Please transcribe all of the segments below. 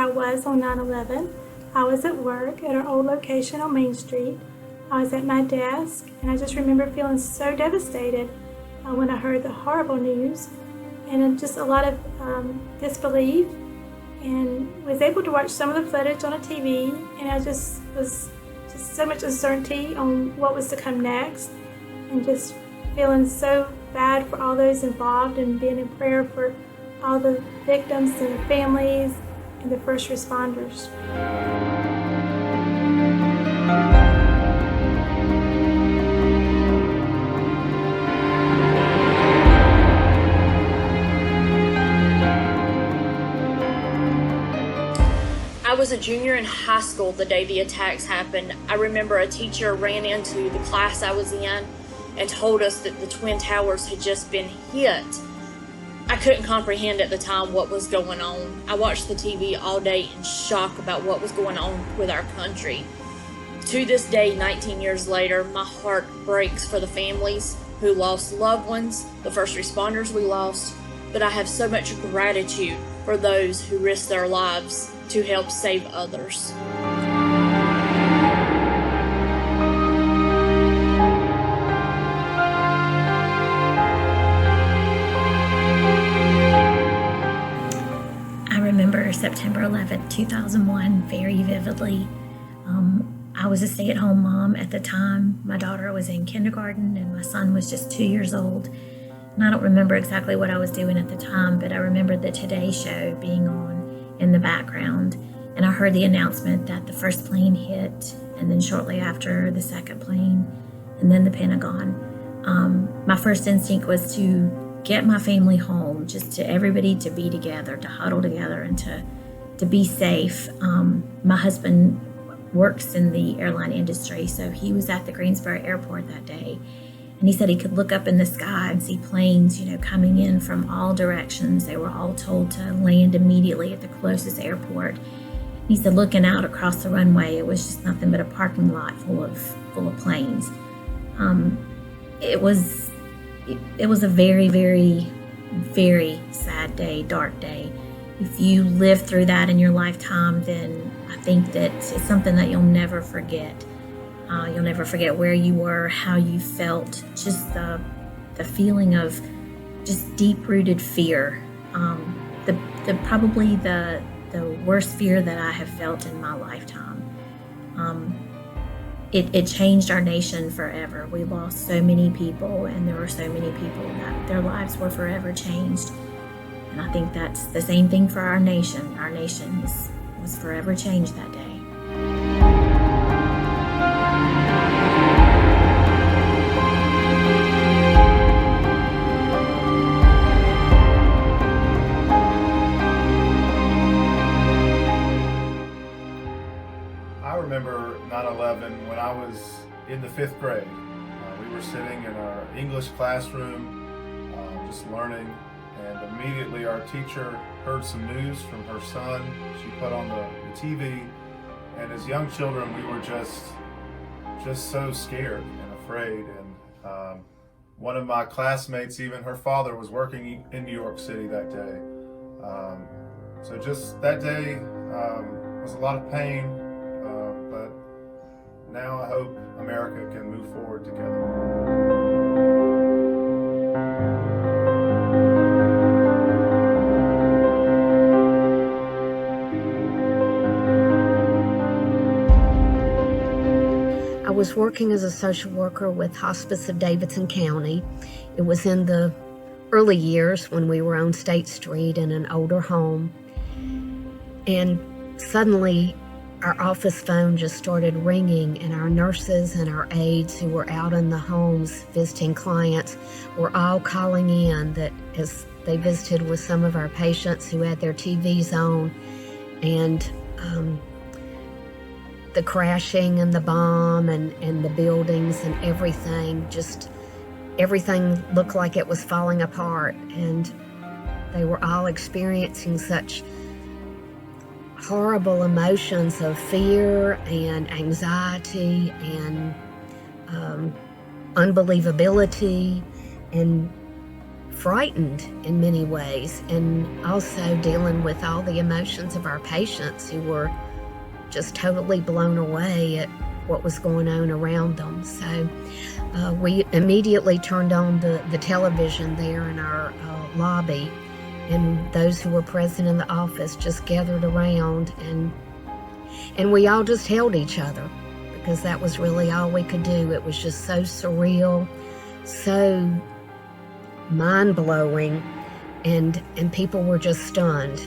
I was on 9/11. I was at work at our old location on Main Street. I was at my desk, and I just remember feeling so devastated when I heard the horrible news, and just a lot of disbelief, and was able to watch some of the footage on a TV, and I just was so much uncertainty on what was to come next, and just feeling so bad for all those involved, and being in prayer for all the victims and the families and the first responders. I was a junior in high school the day the attacks happened. I remember a teacher ran into the class I was in and told us that the Twin Towers had just been hit. I couldn't comprehend at the time what was going on. I watched the TV all day in shock about what was going on with our country. To this day, 19 years later, my heart breaks for the families who lost loved ones, the first responders we lost, but I have so much gratitude for those who risked their lives to help save others. I remember September 11th, 2001 very vividly. I was a stay-at-home mom at the time. My daughter was in kindergarten and my son was just 2 years old. And I don't remember exactly what I was doing at the time, but I remember the Today Show being on in the background. And I heard the announcement that the first plane hit, and then shortly after the second plane, and then the Pentagon. My first instinct was to get my family home, just to everybody to be together, to huddle together, and to be safe. My husband works in the airline industry, so he was at the Greensboro airport that day. And he said he could look up in the sky and see planes, coming in from all directions. They were all told to land immediately at the closest airport. He said looking out across the runway, it was just nothing but a parking lot full of planes. It was a very, very, very sad day, dark day. If you live through that in your lifetime, then I think that it's something that you'll never forget. You'll never forget where you were, how you felt, just the feeling of just deep-rooted fear. Probably the worst fear that I have felt in my lifetime. It changed our nation forever. We lost so many people, and there were so many people that their lives were forever changed. And I think that's the same thing for our nation. Our nation was forever changed that day. I remember 9/11 when I was in the 5th grade. We were sitting in our English classroom, just learning, and immediately our teacher heard some news from her son. She put on the TV, and as young children, we were just so scared and afraid. And one of my classmates, even her father, was working in New York City that day. So just that day was a lot of pain. But now I hope America can move forward together. I was working as a social worker with Hospice of Davidson County. It was in the early years when we were on State Street in an older home. And suddenly, our office phone just started ringing, and our nurses and our aides who were out in the homes visiting clients were all calling in that as they visited with some of our patients who had their TVs on, and the crashing and the bomb and the buildings and everything looked like it was falling apart, and they were all experiencing such horrible emotions of fear and anxiety and unbelievability. And frightened in many ways, and also dealing with all the emotions of our patients who were just totally blown away at what was going on around them. So we immediately turned on the television there in our lobby, and those who were present in the office just gathered around, and we all just held each other, because that was really all we could do. It was just so surreal, so mind-blowing, and people were just stunned.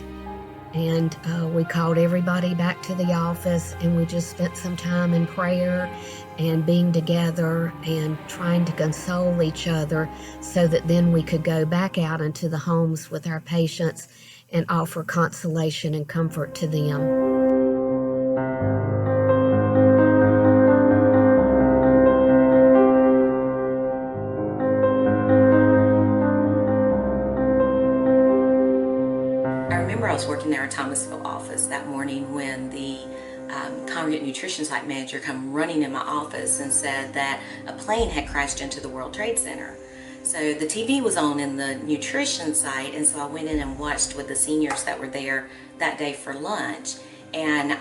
And we called everybody back to the office, and we just spent some time in prayer and being together and trying to console each other, so that then we could go back out into the homes with our patients and offer consolation and comfort to them. I was working in our Thomasville office that morning when the congregate nutrition site manager come running in my office and said that a plane had crashed into the World Trade Center. So the TV was on in the nutrition site, and so I went in and watched with the seniors that were there that day for lunch. And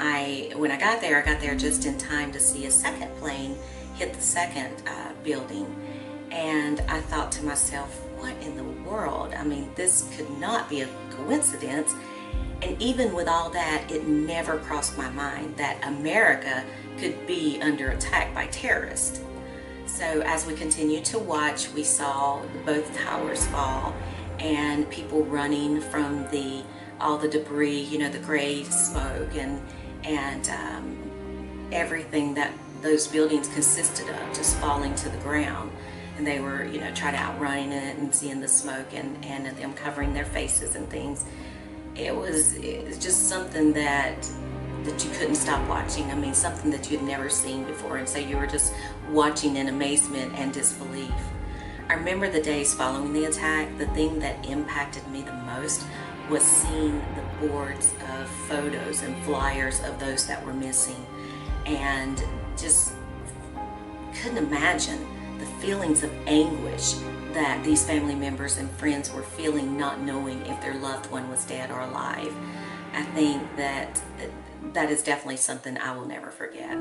when I got there just in time to see a second plane hit the second building. And I thought to myself, what in the world? I mean, this could not be a coincidence. And even with all that, it never crossed my mind that America could be under attack by terrorists. So as we continued to watch, we saw both towers fall and people running from all the debris, the gray smoke and everything that those buildings consisted of just falling to the ground. And they were, trying to outrun it and seeing the smoke and them covering their faces and things. It was just something that you couldn't stop watching. I mean, something that you'd never seen before. And so you were just watching in amazement and disbelief. I remember the days following the attack. The thing that impacted me the most was seeing the boards of photos and flyers of those that were missing. And just couldn't imagine the feelings of anguish that these family members and friends were feeling, not knowing if their loved one was dead or alive. I think that is definitely something I will never forget.